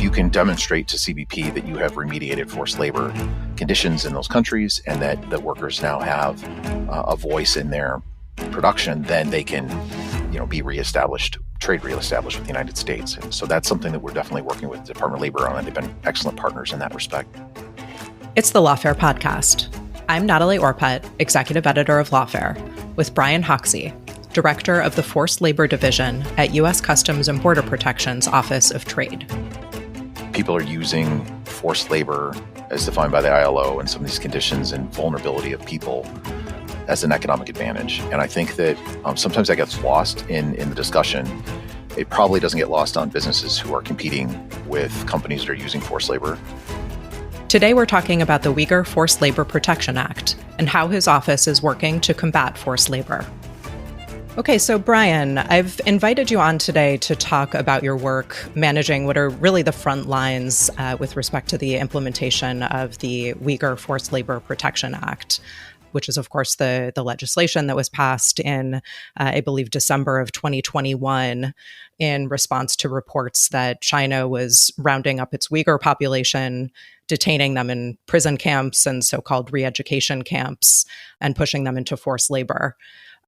you can demonstrate to CBP that you have remediated forced labor conditions in those countries and that the workers now have a voice in their production, then they can, be reestablished, trade reestablished with the United States. And so that's something that we're definitely working with the Department of Labor on, and they've been excellent partners in that respect. It's the Lawfare podcast. I'm Natalie Orpett, executive editor of Lawfare, with Brian Hoxie, director of the Forced Labor Division at U.S. Customs and Border Protection's Office of Trade. People are using forced labor as defined by the ILO and some of these conditions and vulnerability of people as an economic advantage. And I think that sometimes that gets lost in the discussion. It probably doesn't get lost on businesses who are competing with companies that are using forced labor. Today, we're talking about the Uyghur Forced Labor Protection Act and how his office is working to combat forced labor. Okay, so Brian, I've invited you on today to talk about your work managing what are really the front lines with respect to the implementation of the Uyghur Forced Labor Protection Act, which is, of course, the legislation that was passed in, I believe, December of 2021 in response to reports that China was rounding up its Uyghur population, detaining them in prison camps and so-called re-education camps, and pushing them into forced labor.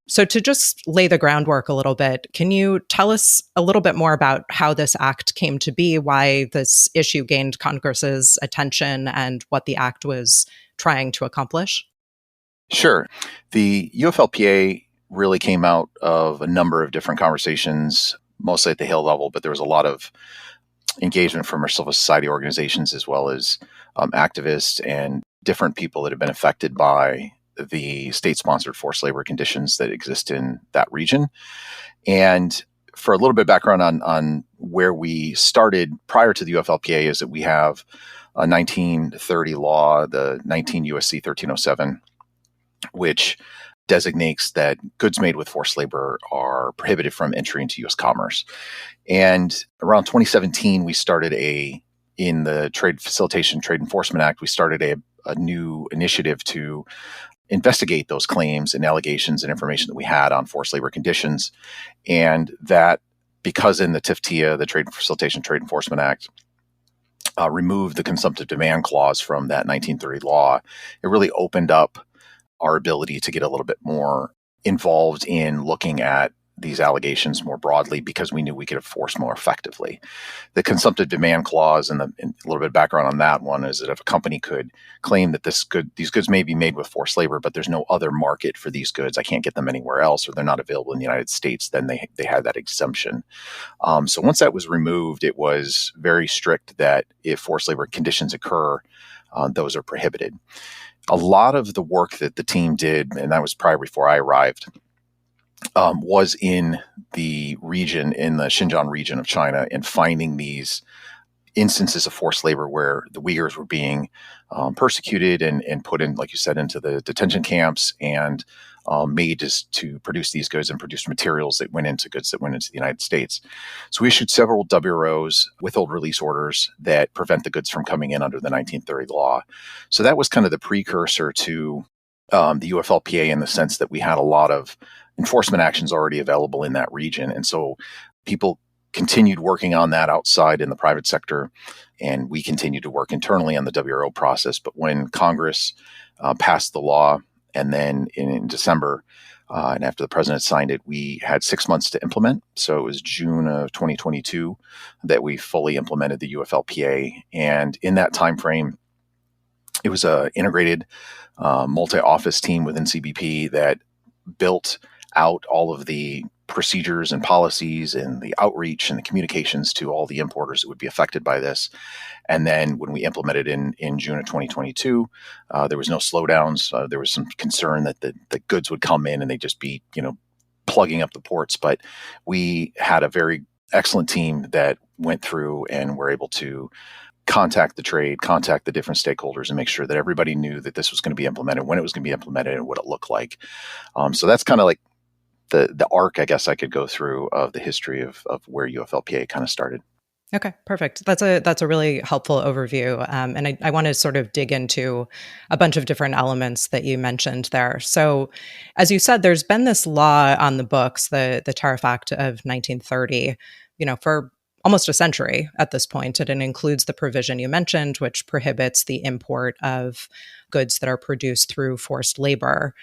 So to just lay the groundwork a little bit, can you tell us a little bit more about how this act came to be, why this issue gained Congress's attention, and what the act was trying to accomplish? Sure. The UFLPA really came out of a number of different conversations, mostly at the Hill level, but there was a lot of engagement from our civil society organizations as well as activists and different people that have been affected by the state-sponsored forced labor conditions that exist in that region. And for a little bit of background on where we started prior to the UFLPA is that we have a 1930 law, the 19 USC 1307, which designates that goods made with forced labor are prohibited from entry into U.S. commerce. And around 2017, we started in the Trade Facilitation Trade Enforcement Act, we started a new initiative to investigate those claims and allegations and information that we had on forced labor conditions. And that, because in the TFTA, the Trade Facilitation Trade Enforcement Act, removed the consumptive demand clause from that 1930 law, it really opened up our ability to get a little bit more involved in looking at these allegations more broadly because we knew we could enforce more effectively. The consumptive demand clause and a little bit of background on that one is that if a company could claim that these goods may be made with forced labor, but there's no other market for these goods, I can't get them anywhere else, or they're not available in the United States, then they had that exemption. So once that was removed, it was very strict that if forced labor conditions occur, those are prohibited. A lot of the work that the team did, and that was prior before I arrived, was in the region, in the Xinjiang region of China, and finding these instances of forced labor where the Uyghurs were being persecuted and put in, like you said, into the detention camps and made to produce these goods and produce materials that went into goods that went into the United States. So we issued several WROs, withhold release orders, that prevent the goods from coming in under the 1930 law. So that was kind of the precursor to the UFLPA in the sense that we had a lot of enforcement actions already available in that region. And so people continued working on that outside in the private sector, and we continued to work internally on the WRO process. But when Congress passed the law, and then in December, and after the president signed it, we had 6 months to implement. So it was June of 2022 that we fully implemented the UFLPA. And in that time frame, it was an integrated multi-office team within CBP that built out all of the procedures and policies and the outreach and the communications to all the importers that would be affected by this. And then when we implemented in June of 2022, there was no slowdowns. There was some concern that the goods would come in and they'd just be, plugging up the ports. But we had a very excellent team that went through and were able to contact the trade, contact the different stakeholders, and make sure that everybody knew that this was going to be implemented, when it was going to be implemented, and what it looked like. So that's kind of like the arc, I guess I could go through of the history of where UFLPA kind of started. Okay, perfect. That's a really helpful overview. And I want to sort of dig into a bunch of different elements that you mentioned there. So as you said, there's been this law on the books, the Tariff Act of 1930, for almost a century at this point. And it includes the provision you mentioned, which prohibits the import of goods that are produced through forced labor.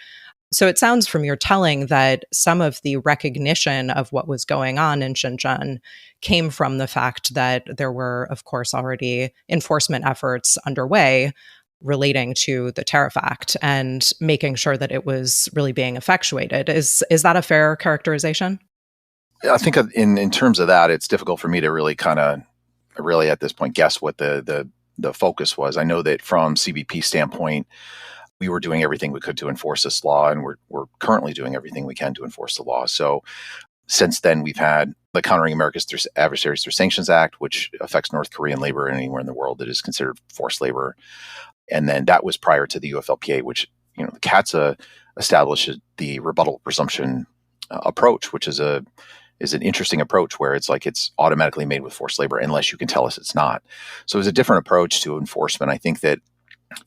So it sounds from your telling that some of the recognition of what was going on in Xinjiang came from the fact that there were, of course, already enforcement efforts underway relating to the Tariff Act and making sure that it was really being effectuated. Is that a fair characterization? I think in terms of that, it's difficult for me to really really at this point guess what the focus was. I know that from CBP standpoint, we were doing everything we could to enforce this law, and we're currently doing everything we can to enforce the law. So since then, we've had the Countering America's Adversaries Through Sanctions Act, which affects North Korean labor anywhere in the world that is considered forced labor. And then that was prior to the UFLPA, which, the CATSA established the rebuttal presumption approach, which is an interesting approach where it's like it's automatically made with forced labor unless you can tell us it's not. So it's a different approach to enforcement. I think that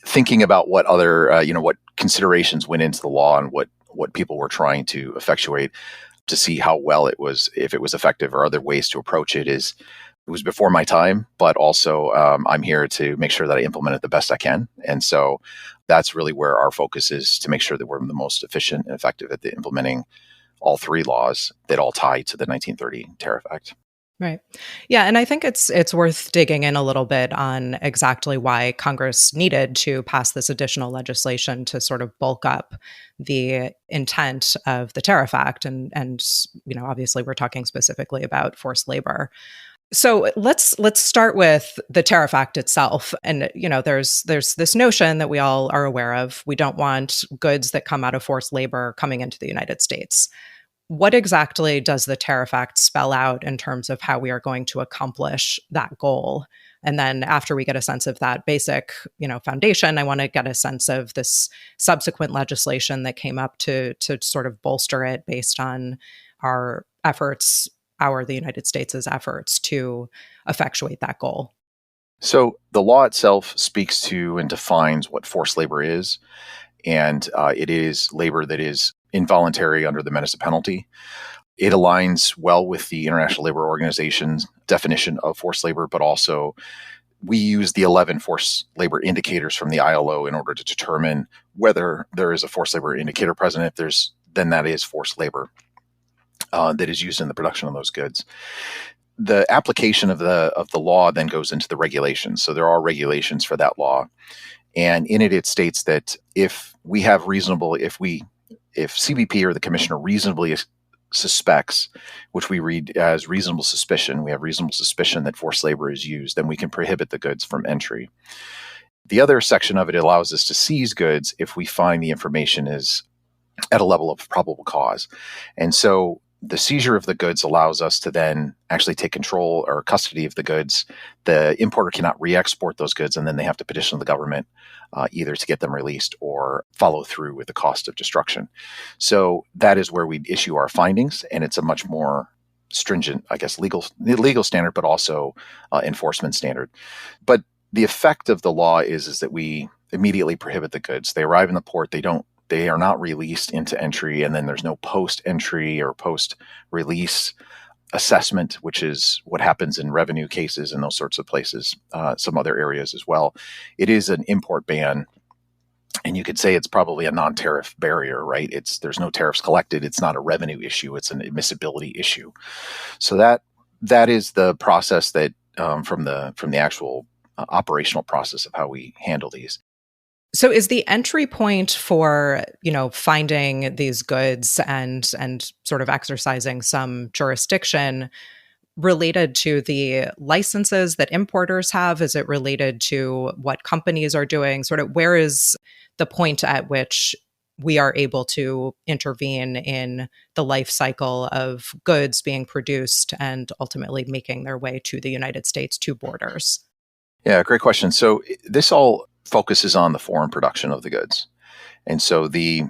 thinking about what other, what considerations went into the law and what people were trying to effectuate to see how well it was, if it was effective or other ways to approach it it was before my time, but also I'm here to make sure that I implement it the best I can. And so that's really where our focus is, to make sure that we're the most efficient and effective at implementing all three laws that all tie to the 1930 Tariff Act. Right. Yeah, and I think it's worth digging in a little bit on exactly why Congress needed to pass this additional legislation to sort of bulk up the intent of the Tariff Act, and obviously we're talking specifically about forced labor. So let's start with the Tariff Act itself. And there's this notion that we all are aware of. We don't want goods that come out of forced labor coming into the United States. What exactly does the Tariff Act spell out in terms of how we are going to accomplish that goal? And then after we get a sense of that basic, foundation, I want to get a sense of this subsequent legislation that came up to sort of bolster it based on the United States' efforts to effectuate that goal. So the law itself speaks to and defines what forced labor is. And it is labor that is involuntary under the menace of penalty. It aligns well with the International Labor Organization's definition of forced labor, but also we use the 11 forced labor indicators from the ILO in order to determine whether there is a forced labor indicator present. If there's, then that is forced labor that is used in the production of those goods. The application of the law then goes into the regulations. So there are regulations for that law. And in it, it states that if CBP or the commissioner reasonably suspects, which we read as reasonable suspicion, we have reasonable suspicion that forced labor is used, then we can prohibit the goods from entry. The other section of it allows us to seize goods if we find the information is at a level of probable cause. And so the seizure of the goods allows us to then actually take control or custody of the goods. The importer cannot re-export those goods, and then they have to petition the government either to get them released or follow through with the cost of destruction. So that is where we issue our findings, and it's a much more stringent, I guess, legal standard, but also enforcement standard. But the effect of the law is that we immediately prohibit the goods. They arrive in the port, they are not released into entry, and then there's no post-entry or post-release assessment, which is what happens in revenue cases and those sorts of places, some other areas as well. It is an import ban, and you could say it's probably a non-tariff barrier, right? There's no tariffs collected. It's not a revenue issue. It's an admissibility issue. So that is the process that from the actual operational process of how we handle these. So is the entry point for, finding these goods and sort of exercising some jurisdiction related to the licenses that importers have? Is it related to what companies are doing? Sort of where is the point at which we are able to intervene in the life cycle of goods being produced and ultimately making their way to the United States to borders? Yeah, great question. So this all focuses on the foreign production of the goods. And so the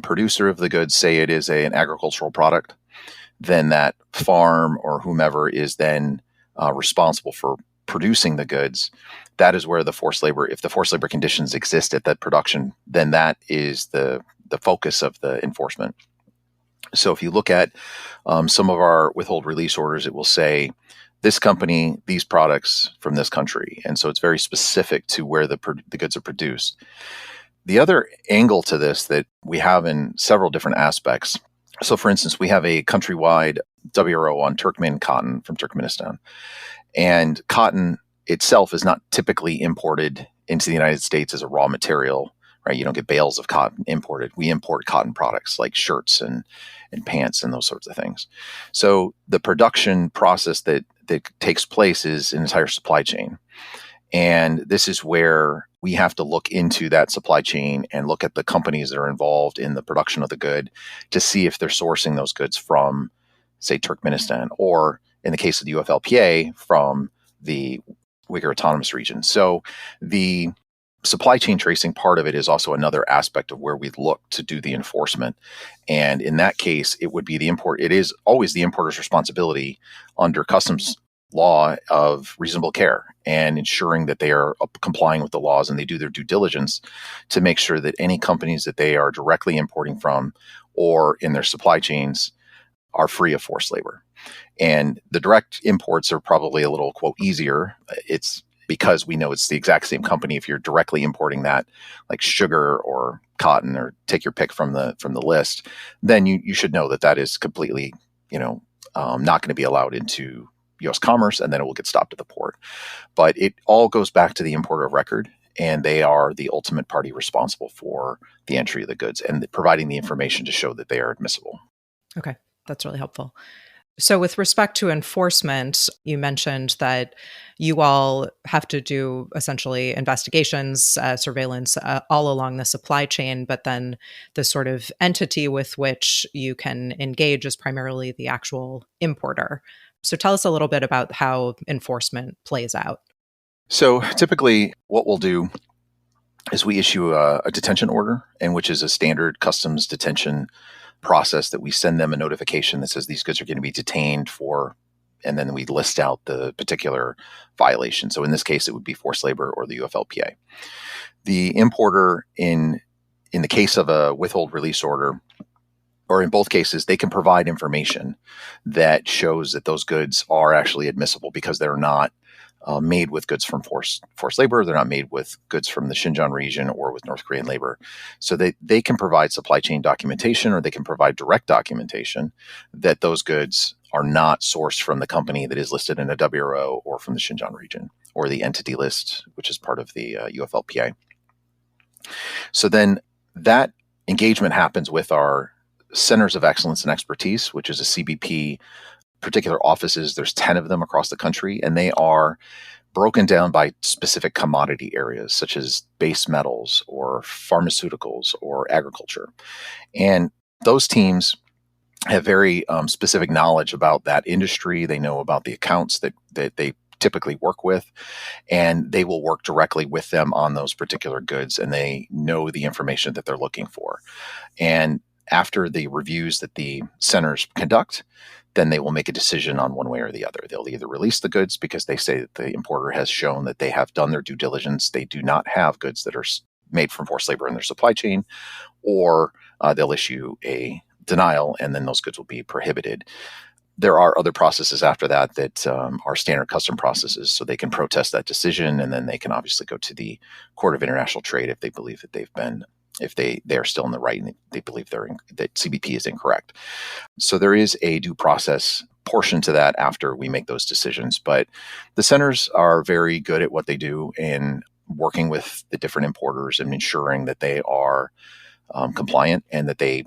producer of the goods, say it is an agricultural product, then that farm or whomever is then responsible for producing the goods. That is where the forced labor, if the forced labor conditions exist at that production, then that is the focus of the enforcement. So if you look at some of our withhold release orders, it will say this company, these products from this country. And so it's very specific to where the goods are produced. The other angle to this that we have in several different aspects. So for instance, we have a countrywide WRO on Turkmen cotton from Turkmenistan. And cotton itself is not typically imported into the United States as a raw material, right? You don't get bales of cotton imported. We import cotton products like shirts and pants and those sorts of things. So the production process that takes place is an entire supply chain. And this is where we have to look into that supply chain and look at the companies that are involved in the production of the good to see if they're sourcing those goods from, say, Turkmenistan, or in the case of the UFLPA, from the Uyghur Autonomous Region. So the supply chain tracing part of it is also another aspect of where we look to do the enforcement. And in that case, it would be it is always the importer's responsibility under customs law of reasonable care and ensuring that they are complying with the laws and they do their due diligence to make sure that any companies that they are directly importing from or in their supply chains are free of forced labor. And the direct imports are probably a little, quote, easier. It's because we know it's the exact same company. If you're directly importing that, like sugar or cotton, or take your pick from the list, then you should know that is completely, not going to be allowed into U.S. commerce, and then it will get stopped at the port. But it all goes back to the importer of record, and they are the ultimate party responsible for the entry of the goods and providing the information to show that they are admissible. Okay, that's really helpful. So with respect to enforcement, you mentioned that you all have to do essentially investigations, surveillance all along the supply chain, but then the sort of entity with which you can engage is primarily the actual importer. So tell us a little bit about how enforcement plays out. So typically what we'll do is we issue a detention order, and which is a standard customs detention process that we send them a notification that says these goods are going to be detained for, and then we list out the particular violation. So in this case, it would be forced labor or the UFLPA. The importer, in the case of a withhold release order, or in both cases, they can provide information that shows that those goods are actually admissible because they're not made with goods from forced labor. They're not made with goods from the Xinjiang region or with North Korean labor. So they can provide supply chain documentation, or they can provide direct documentation that those goods are not sourced from the company that is listed in a WRO or from the Xinjiang region or the entity list, which is part of the UFLPA. So then that engagement happens with our Centers of Excellence and Expertise, which is a CBP particular offices. There's 10 of them across the country, and they are broken down by specific commodity areas, such as base metals or pharmaceuticals or agriculture. And those teams have very specific knowledge about that industry. They know about the accounts that they typically work with, and they will work directly with them on those particular goods, and they know the information that they're looking for. And after the reviews that the centers conduct, then they will make a decision on one way or the other. They'll either release the goods because they say that the importer has shown that they have done their due diligence, they do not have goods that are made from forced labor in their supply chain, or they'll issue a denial, and then those goods will be prohibited. There are other processes after that are standard custom processes, so they can protest that decision, and then they can obviously go to the Court of International Trade if they believe that if they are still in the right and they believe that CBP is incorrect. So there is a due process portion to that after we make those decisions. But the centers are very good at what they do in working with the different importers and ensuring that they are compliant and that they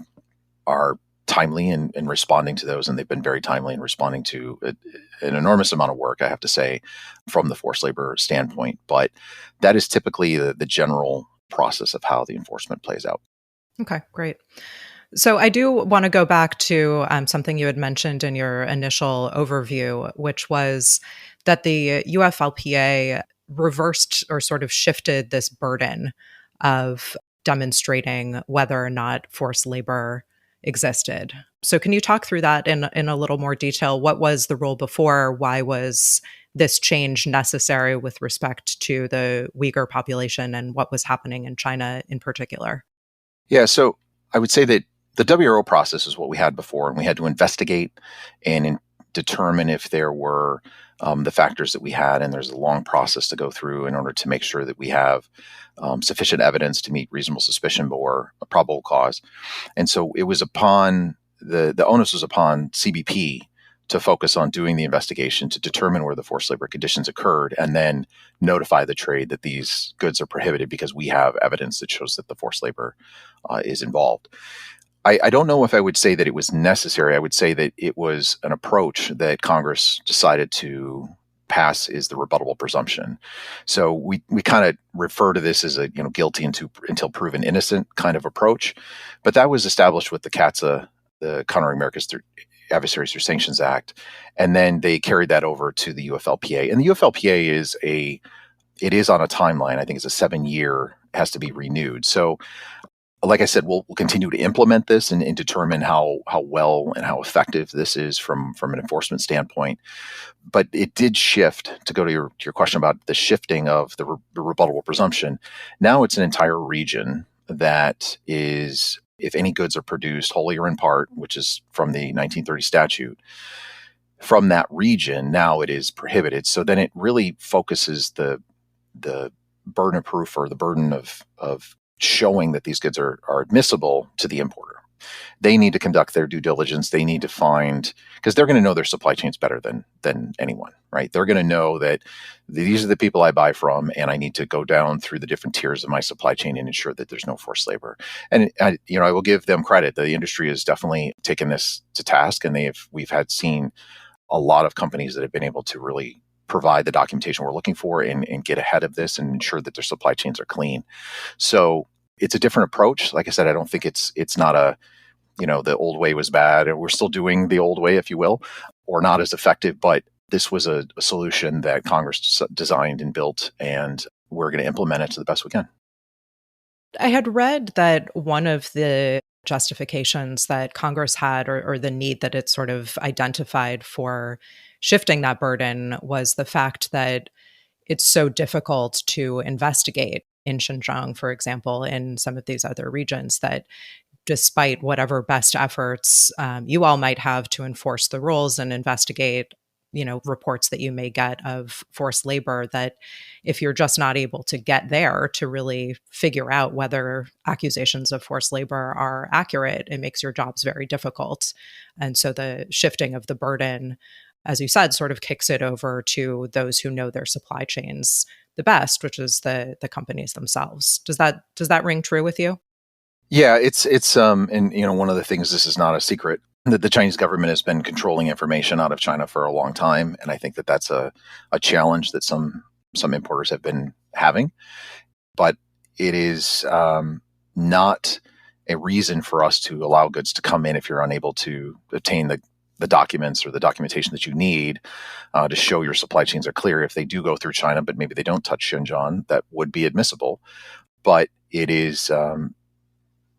are timely in responding to those. And they've been very timely in responding to an enormous amount of work, I have to say, from the forced labor standpoint. But that is typically the general process of how the enforcement plays out. Okay, great. So I do want to go back to something you had mentioned in your initial overview, which was that the UFLPA reversed or sort of shifted this burden of demonstrating whether or not forced labor existed. So can you talk through that in a little more detail? What was the rule before? Why was this change necessary with respect to the Uyghur population, and what was happening in China in particular? Yeah, so I would say that the WRO process is what we had before, and we had to investigate and determine if there were the factors that we had, and there's a long process to go through in order to make sure that we have sufficient evidence to meet reasonable suspicion or a probable cause. And so it was upon the onus was upon CBP to focus on doing the investigation to determine where the forced labor conditions occurred, and then notify the trade that these goods are prohibited because we have evidence that shows that the forced labor is involved. I don't know if I would say that it was necessary. I would say that it was an approach that Congress decided to pass is the rebuttable presumption. So we kind of refer to this as a guilty until proven innocent kind of approach, but that was established with the CATSA, the Countering America's Adversaries Through Sanctions Act, and then they carried that over to the UFLPA. And the UFLPA is on a timeline. I think it's a 7-year, has to be renewed. So like I said, we'll continue to implement this and determine how well and how effective this is from an enforcement standpoint. But it did shift, to go to your question about the shifting of the rebuttable presumption. Now it's an entire region that is, if any goods are produced wholly or in part, which is from the 1930 statute, from that region, now it is prohibited. So then it really focuses the burden of proof, or the burden of showing that these goods are admissible, to the importer. They need to conduct their due diligence. They need to find, because they're going to know their supply chains better than anyone, right? They're going to know that these are the people I buy from, and I need to go down through the different tiers of my supply chain and ensure that there's no forced labor. And I will give them credit. The industry has definitely taken this to task, and we've seen a lot of companies that have been able to really provide the documentation we're looking for and get ahead of this and ensure that their supply chains are clean. So it's a different approach. Like I said, I don't think it's not a, the old way was bad, and we're still doing the old way, if you will, or not as effective. But this was a solution that Congress designed and built, and we're going to implement it to the best we can. I had read that one of the justifications that Congress had, or the need that it sort of identified for shifting that burden, was the fact that it's so difficult to investigate in Xinjiang, for example, in some of these other regions, that despite whatever best efforts you all might have to enforce the rules and investigate, reports that you may get of forced labor, that if you're just not able to get there to really figure out whether accusations of forced labor are accurate, it makes your jobs very difficult. And so the shifting of the burden, as you said, sort of kicks it over to those who know their supply chains the best, which is the companies themselves. Does that ring true with you? Yeah, it's and one of the things, this is not a secret, that the Chinese government has been controlling information out of China for a long time, and I think that that's a challenge that some importers have been having. But it is not a reason for us to allow goods to come in if you're unable to obtain the documents or the documentation that you need to show your supply chains are clear. If they do go through China, but maybe they don't touch Xinjiang, that would be admissible. But it is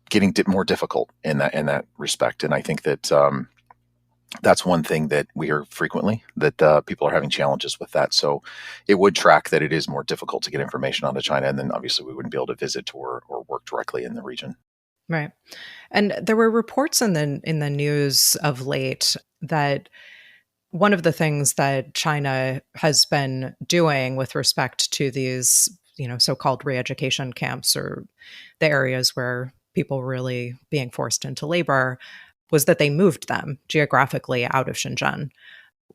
getting more difficult in that respect. And I think that that's one thing that we hear frequently, that people are having challenges with that. So it would track that it is more difficult to get information out of China. And then obviously we wouldn't be able to visit or work directly in the region. Right. And there were reports in the news of late that one of the things that China has been doing with respect to these, so-called re-education camps, or the areas where people were really being forced into labor, was that they moved them geographically out of Xinjiang,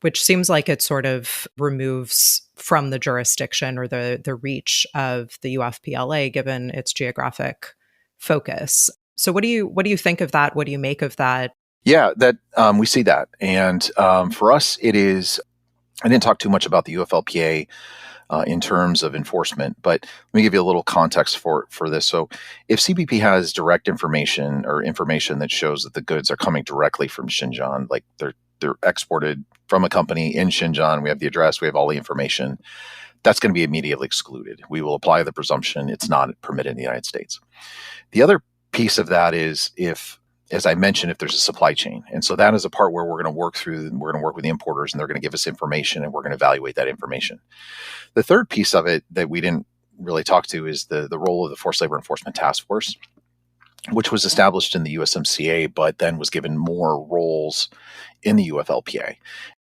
which seems like it sort of removes from the jurisdiction or the reach of the UFPLA, given its geographic focus. So what do you think of that? What do you make of that? Yeah, that we see that. And for us, it is, I didn't talk too much about the UFLPA in terms of enforcement, but let me give you a little context for this. So if CBP has direct information, or information that shows that the goods are coming directly from Xinjiang, like they're exported from a company in Xinjiang, we have the address, we have all the information, that's going to be immediately excluded. We will apply the presumption it's not permitted in the United States. The other piece of that is, if, as I mentioned, if there's a supply chain. And so that is a part where we're going to work with the importers, and they're going to give us information, and we're going to evaluate that information. The third piece of it that we didn't really talk to is the role of the Forced Labor Enforcement Task Force, which was established in the USMCA, but then was given more roles in the UFLPA.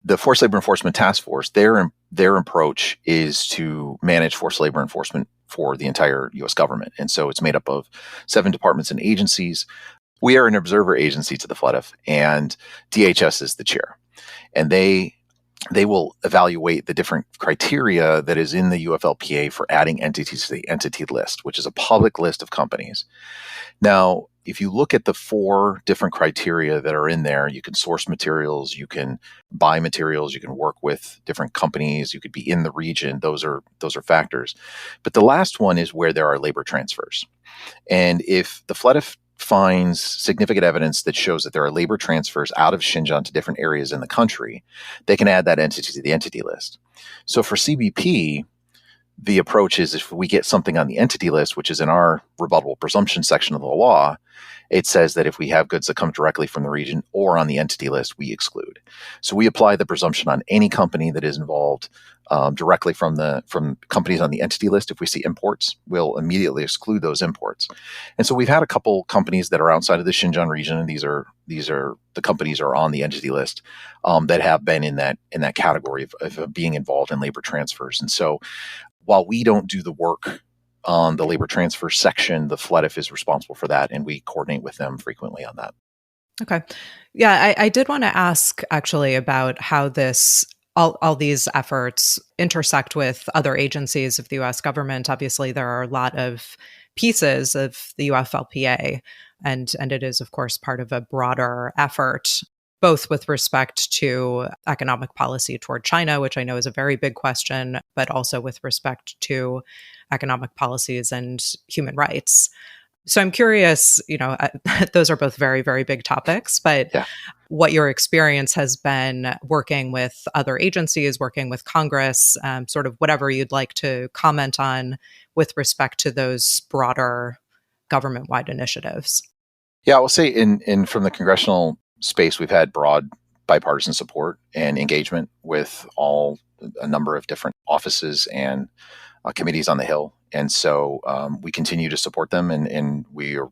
The Forced Labor Enforcement Task Force, their approach is to manage forced labor enforcement for the entire U.S. government. And so it's made up of 7 departments and agencies. We are an observer agency to the FLETF, and DHS is the chair. And they will evaluate the different criteria that is in the UFLPA for adding entities to the entity list, which is a public list of companies. Now, if you look at the 4 different criteria that are in there, you can source materials, you can buy materials, you can work with different companies, you could be in the region. Those are factors. But the last one is where there are labor transfers. And if the FLETF finds significant evidence that shows that there are labor transfers out of Xinjiang to different areas in the country, they can add that entity to the entity list. So for CBP, the approach is if we get something on the entity list, which is in our rebuttable presumption section of the law, it says that if we have goods that come directly from the region or on the entity list, we exclude. So we apply the presumption on any company that is involved directly from companies on the entity list. If we see imports, we'll immediately exclude those imports. And so we've had a couple companies that are outside of the Xinjiang region, and these are the companies are on the entity list that have been in that category of being involved in labor transfers. And so while we don't do the work on the labor transfer section, the FLETF is responsible for that, and we coordinate with them frequently on that. Okay. Yeah, I did want to ask actually about how all these efforts intersect with other agencies of the U.S. government. Obviously, there are a lot of pieces of the UFLPA, and it is, of course, part of a broader effort, both with respect to economic policy toward China, which I know is a very big question, but also with respect to economic policies and human rights. So I'm curious, those are both very, very big topics, but what your experience has been working with other agencies, working with Congress, sort of whatever you'd like to comment on with respect to those broader government-wide initiatives. Yeah, I will say in from the congressional space, we've had broad bipartisan support and engagement with a number of different offices and committees on the Hill. And so we continue to support them, and we're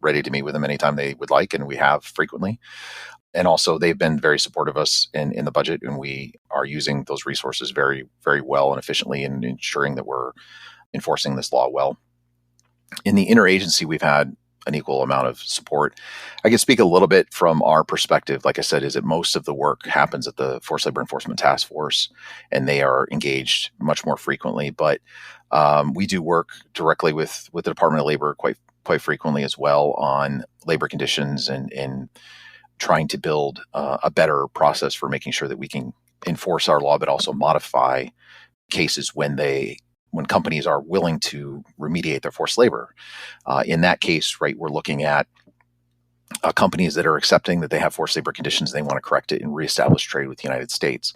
ready to meet with them anytime they would like, and we have frequently. And also, they've been very supportive of us in the budget, and we are using those resources very, very well and efficiently in ensuring that we're enforcing this law well. In the interagency, we've had an equal amount of support. I can speak a little bit from our perspective. Like I said, is that most of the work happens at the Forced Labor Enforcement Task Force, and they are engaged much more frequently. But we do work directly with the Department of Labor quite frequently as well on labor conditions and trying to build a better process for making sure that we can enforce our law, but also modify cases when companies are willing to remediate their forced labor. In that case, right, we're looking at companies that are accepting that they have forced labor conditions, and they want to correct it and reestablish trade with the United States.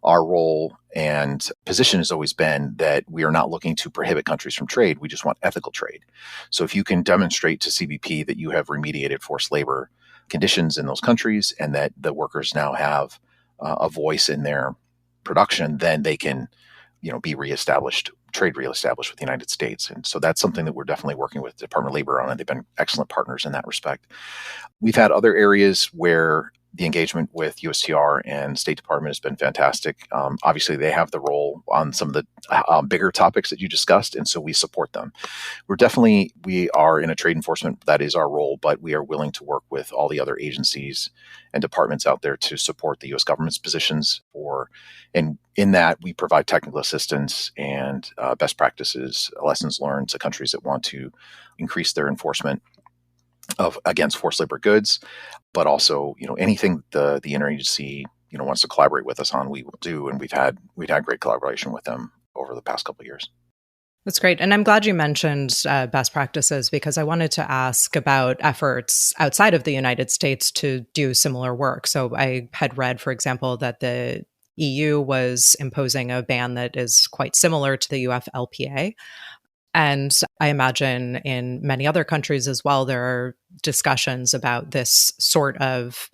Our role and position has always been that we are not looking to prohibit countries from trade. We just want ethical trade. So if you can demonstrate to CBP that you have remediated forced labor conditions in those countries and that the workers now have a voice in their production, then they can be trade reestablished with the United States. And so that's something that we're definitely working with the Department of Labor on, and they've been excellent partners in that respect. We've had other areas where the engagement with USTR and State Department has been fantastic. Obviously, they have the role on some of the bigger topics that you discussed, and so we support them. We are in a trade enforcement, that is our role, but we are willing to work with all the other agencies and departments out there to support the U.S. government's positions. And in that, we provide technical assistance and best practices, lessons learned to countries that want to increase their enforcement against forced labor goods, but also anything the interagency wants to collaborate with us on, we will do, and we've had great collaboration with them over the past couple of years. That's great. And I'm glad you mentioned best practices, because I wanted to ask about efforts outside of the United States to do similar work. So I had read, for example, that the EU was imposing a ban that is quite similar to the UFLPA. And I imagine in many other countries as well, there are discussions about this sort of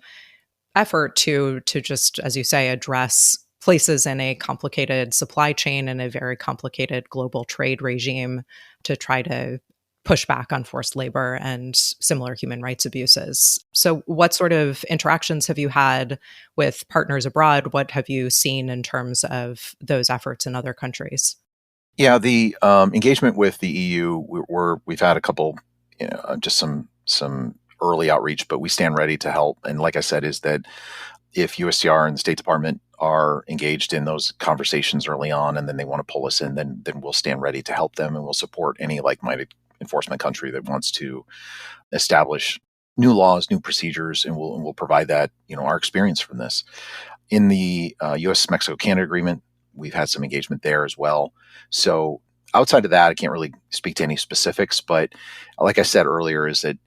effort to just, as you say, address places in a complicated supply chain and a very complicated global trade regime to try to push back on forced labor and similar human rights abuses. So, what sort of interactions have you had with partners abroad? What have you seen in terms of those efforts in other countries? Yeah, the engagement with the EU, we've had a couple, just some early outreach, but we stand ready to help. And like I said, is that if USTR and the State Department are engaged in those conversations early on, and then they want to pull us in, then we'll stand ready to help them, and we'll support any like-minded enforcement country that wants to establish new laws, new procedures, and we'll provide that, our experience from this. In the U.S.-Mexico-Canada agreement, we've had some engagement there as well. So outside of that, I can't really speak to any specifics, but like I said earlier, is that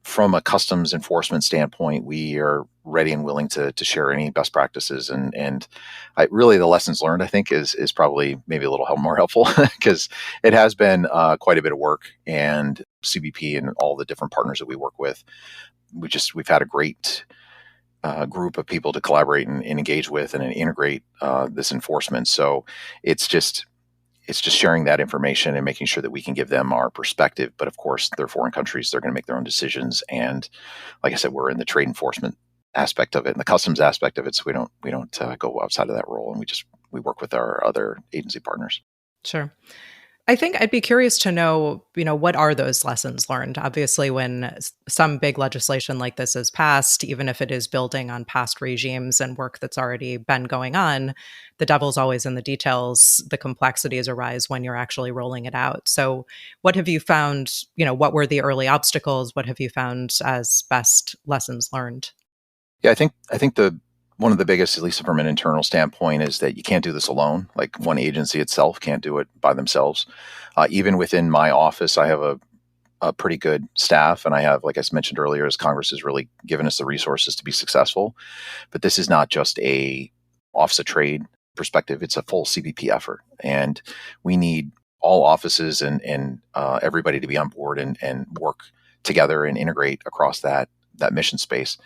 from a customs enforcement standpoint, we are ready and willing to share any best practices. And really the lessons learned, I think, is probably maybe a little more helpful because it has been quite a bit of work. And CBP and all the different partners that we work with, we've had a great group of people to collaborate and engage with and integrate this enforcement. So it's just sharing that information and making sure that we can give them our perspective. But of course, they're foreign countries; they're going to make their own decisions. And like I said, we're in the trade enforcement aspect of it and the customs aspect of it. So we don't go outside of that role, and we work with our other agency partners. Sure. I think I'd be curious to know, what are those lessons learned? Obviously, when some big legislation like this is passed, even if it is building on past regimes and work that's already been going on, the devil's always in the details. The complexities arise when you're actually rolling it out. So, what have you found? What were the early obstacles? What have you found as best lessons learned? Yeah, I think the one of the biggest, at least from an internal standpoint, is that you can't do this alone. Like one agency itself can't do it by themselves. Even within my office, I have a pretty good staff, and I have, like I mentioned earlier, as Congress has really given us the resources to be successful. But this is not just a Office of Trade perspective; it's a full CBP effort, and we need all offices and everybody to be on board and work together and integrate across that mission space.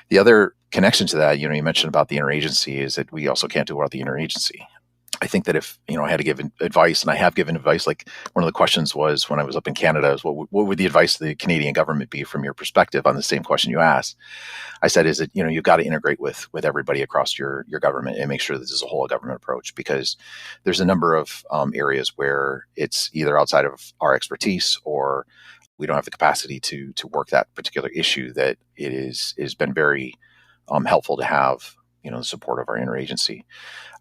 The other connection to that, you mentioned about the interagency, is that we also can't do it without the interagency. I think that if, I had to give advice, and I have given advice, like one of the questions was when I was up in Canada, is what would the advice of the Canadian government be from your perspective on the same question you asked? I said, is that, you've got to integrate with everybody across your government and make sure this is a whole government approach, because there's a number of areas where it's either outside of our expertise or we don't have the capacity to work that particular issue, that has been very helpful to have, the support of our interagency.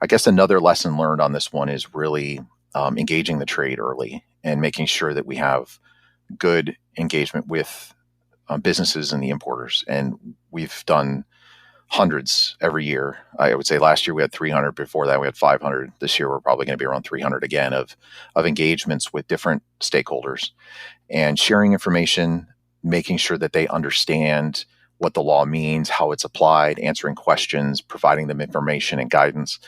I guess another lesson learned on this one is really engaging the trade early and making sure that we have good engagement with businesses and the importers. And we've done hundreds every year. I would say last year we had 300. Before that, we had 500. This year, we're probably going to be around 300 again of engagements with different stakeholders and sharing information, making sure that they understand what the law means, how it's applied, answering questions, providing them information and guidance.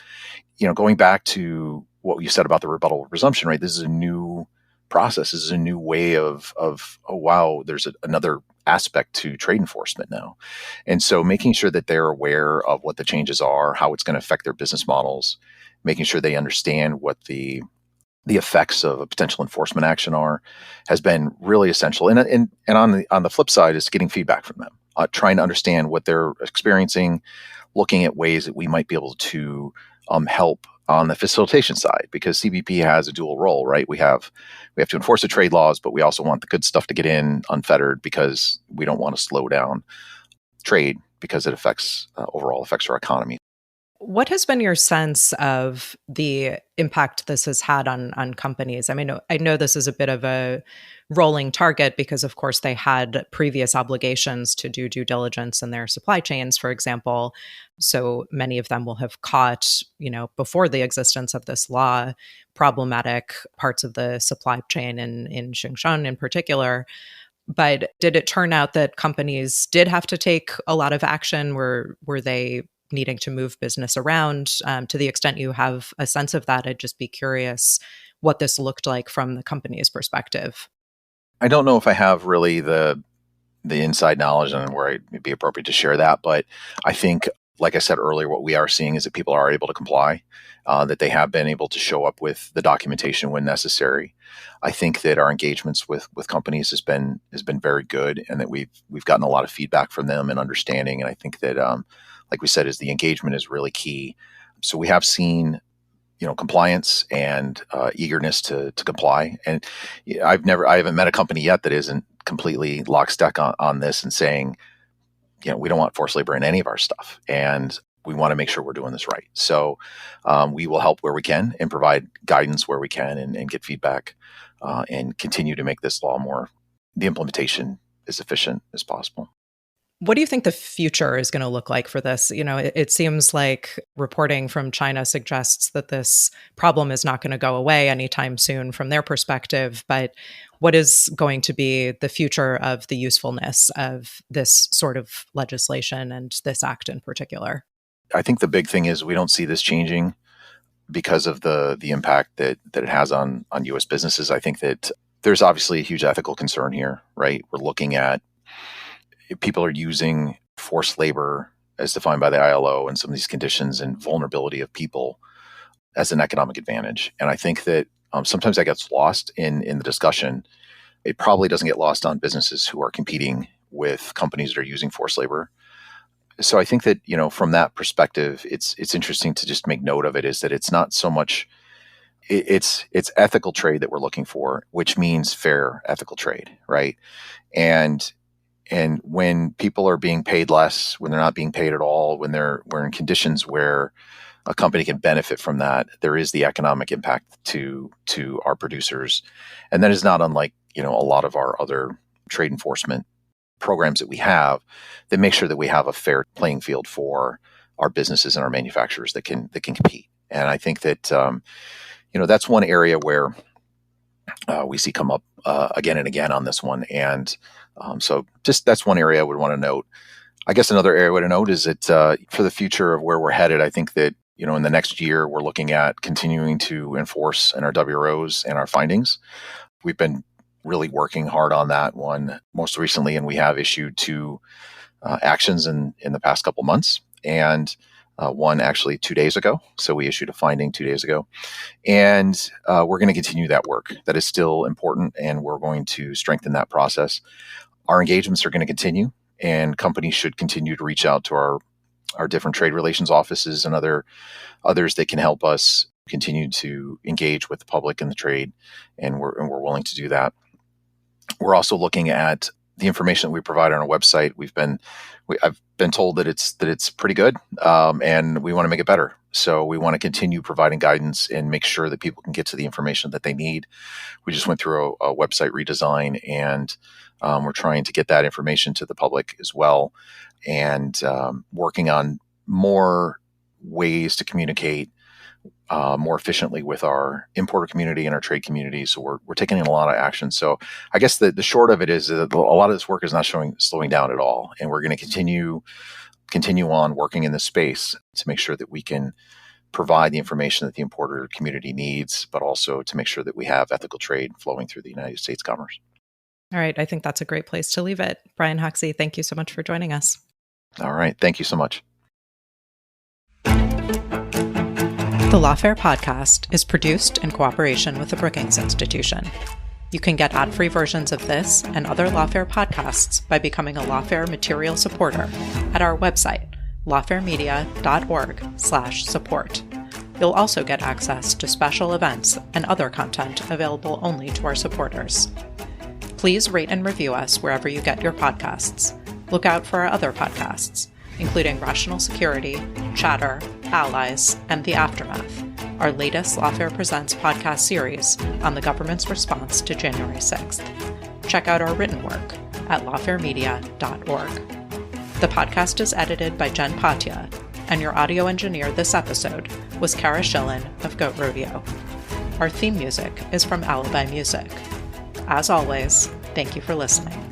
Going back to what you said about the rebuttal resumption, right? This is a new process. This is a new way of oh, wow, there's another aspect to trade enforcement now. And so making sure that they're aware of what the changes are, how it's going to affect their business models, making sure they understand what the effects of a potential enforcement action are, has been really essential. And on the flip side is getting feedback from them, trying to understand what they're experiencing, looking at ways that we might be able to help on the facilitation side, because CBP has a dual role, right? We have to enforce the trade laws, but we also want the good stuff to get in unfettered, because we don't want to slow down trade because it overall affects our economy. What has been your sense of the impact this has had on companies? I mean, I know this is a bit of a rolling target because, of course, they had previous obligations to do due diligence in their supply chains, for example. So many of them will have caught, before the existence of this law, problematic parts of the supply chain in Xinjiang in particular. But did it turn out that companies did have to take a lot of action? Were they needing to move business around? To the extent you have a sense of that, I'd just be curious what this looked like from the company's perspective. I don't know if I have really the inside knowledge on where it'd be appropriate to share that, but I think like I said earlier, what we are seeing is that people are able to comply, that they have been able to show up with the documentation when necessary. I think that our engagements with companies has been very good, and that we've gotten a lot of feedback from them and understanding. And I think that, like we said, is the engagement is really key. So we have seen, compliance and eagerness to comply. And I haven't met a company yet that isn't completely lockstep on this and saying, we don't want forced labor in any of our stuff, and we want to make sure we're doing this right. So we will help where we can and provide guidance where we can, and get feedback, and continue to make this law the implementation as efficient as possible. What do you think the future is going to look like for this? It seems like reporting from China suggests that this problem is not going to go away anytime soon from their perspective. But what is going to be the future of the usefulness of this sort of legislation and this act in particular? I think the big thing is we don't see this changing because of the impact that it has on U.S. businesses. I think that there's obviously a huge ethical concern here, right? We're looking at people are using forced labor as defined by the ILO and some of these conditions and vulnerability of people as an economic advantage. And I think that sometimes that gets lost in the discussion. It probably doesn't get lost on businesses who are competing with companies that are using forced labor. So I think that, from that perspective, it's interesting to just make note of it, is that it's not so much, it's ethical trade that we're looking for, which means fair ethical trade, right? And when people are being paid less, when they're not being paid at all, when we're in conditions where a company can benefit from that, there is the economic impact to our producers. And that is not unlike, a lot of our other trade enforcement programs that we have that make sure that we have a fair playing field for our businesses and our manufacturers that can compete. And I think that, that's one area where we see come up again and again on this one. And so just that's one area I would want to note. I guess another area I would note is that for the future of where we're headed, I think that, in the next year, we're looking at continuing to enforce in our WROs and our findings. We've been really working hard on that one most recently, and we have issued 2 actions in the past couple months, and one actually 2 days ago. So we issued a finding 2 days ago, and we're going to continue that work. That is still important, and we're going to strengthen that process. Our engagements are going to continue, and companies should continue to reach out to our different trade relations offices and others that can help us continue to engage with the public and the trade, and we're willing to do that. We're also looking at the information that we provide on our website. I've been told that it's pretty good, and we want to make it better. So we want to continue providing guidance and make sure that people can get to the information that they need. We just went through a website redesign, and we're trying to get that information to the public as well, and working on more ways to communicate more efficiently with our importer community and our trade community. So we're taking in a lot of action. So I guess the short of it is that a lot of this work is not slowing down at all. And we're going to continue on working in this space to make sure that we can provide the information that the importer community needs, but also to make sure that we have ethical trade flowing through the United States commerce. All right. I think that's a great place to leave it. Brian Hoxie, thank you so much for joining us. All right. Thank you so much. The Lawfare podcast is produced in cooperation with the Brookings Institution. You can get ad-free versions of this and other Lawfare podcasts by becoming a Lawfare material supporter at our website, lawfaremedia.org/support. You'll also get access to special events and other content available only to our supporters. Please rate and review us wherever you get your podcasts. Look out for our other podcasts, including Rational Security, Chatter, Allies, and The Aftermath, our latest Lawfare Presents podcast series on the government's response to January 6th. Check out our written work at lawfaremedia.org. The podcast is edited by Jen Patya, and your audio engineer this episode was Kara Schillen of Goat Rodeo. Our theme music is from Alibi Music. As always, thank you for listening.